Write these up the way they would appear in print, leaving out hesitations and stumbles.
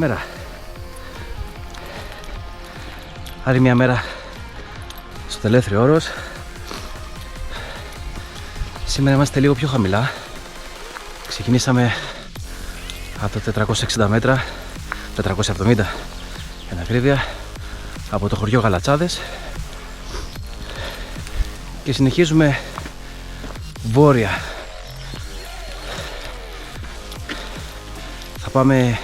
Καλημέρα. Άλλη μια μέρα στο Τελέθριο Όρος. Σήμερα είμαστε λίγο πιο χαμηλά. Ξεκινήσαμε από τα 460 μέτρα, 470 εν ακρίβεια, από το χωριό Γαλατσάδες και συνεχίζουμε βόρεια. Θα πάμε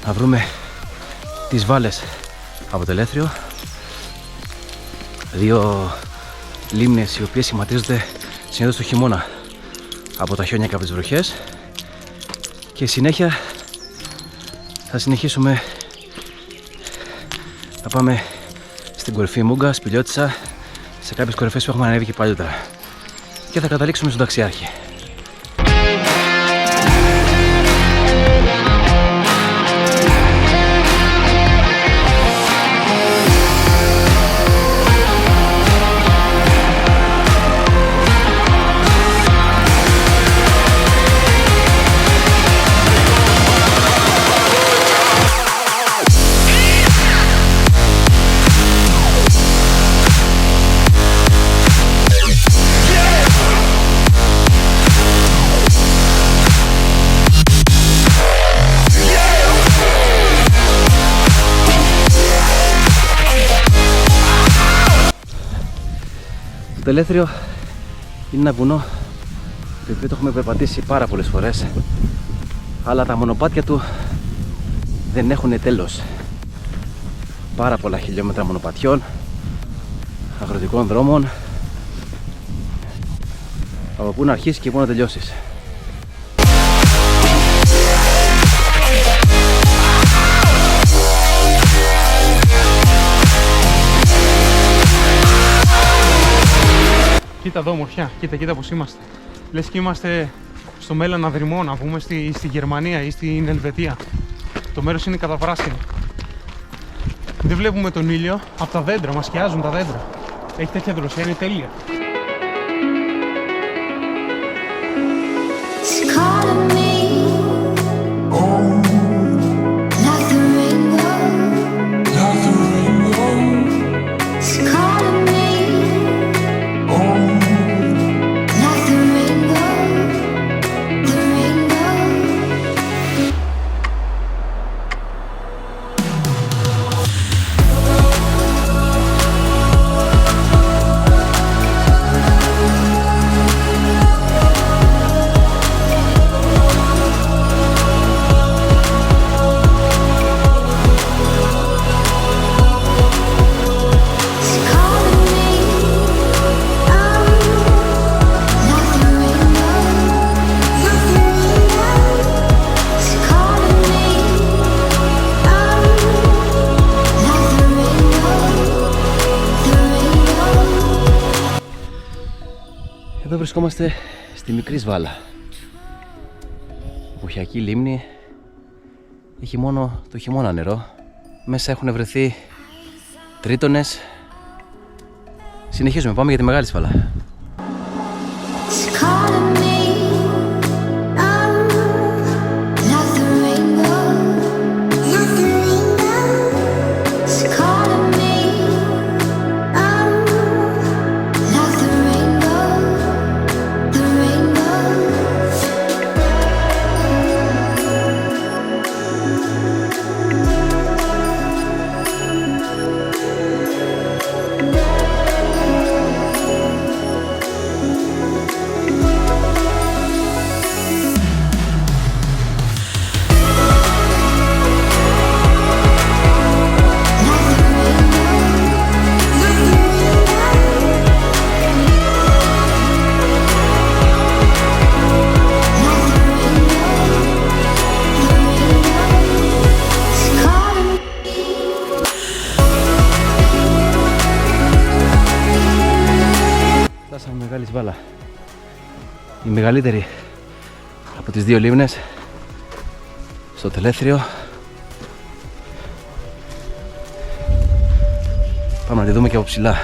να βρούμε τις βάλες από το Τελέθριο, δύο λίμνες οι οποίες σχηματίζονται συνήθως το χειμώνα από τα χιόνια και από τις βροχές, και συνέχεια θα συνεχίσουμε να πάμε στην κορυφή Μούγκα, Σπηλιώτισσα, σε κάποιες κορυφές που έχουμε ανέβει και παλιότερα, και θα καταλήξουμε στον Ταξιάρχη. Το Τελέθριο είναι ένα βουνό το οποίο το έχουμε περπατήσει πάρα πολλές φορές, αλλά τα μονοπάτια του δεν έχουν τέλος. Πάρα πολλά χιλιόμετρα μονοπατιών, αγροτικών δρόμων, από πού να αρχίσεις και πού να τελειώσεις. Κοίτα εδώ ομορφιά, κοίτα πως είμαστε. Λες και είμαστε στο μέλλον αδρυμό, να πούμε στη Γερμανία ή στην Ελβετία. Το μέρος είναι καταπράσινο. Δεν βλέπουμε τον ήλιο, από τα δέντρα, μας σκιάζουν τα δέντρα. Έχει τέτοια δροσιά, είναι τέλεια. Εδώ βρισκόμαστε στη Μικρή Σβάλα. Εποχιακή λίμνη, έχει μόνο το χειμώνα νερό. Μέσα έχουν βρεθεί τρίτονες. Συνεχίζουμε, πάμε για τη Μεγάλη Σβάλα. Φτάσαμε Μεγάλη Σβάλα, η μεγαλύτερη από τις δύο λίμνες στο Τελέθριο. Πάμε να τη δούμε και από ψηλά.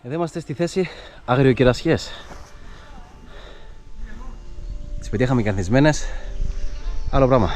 Εδώ είμαστε στη θέση αγριοκερασιές. Τις πετύχαμε καθισμένες. Άλλο πράγμα.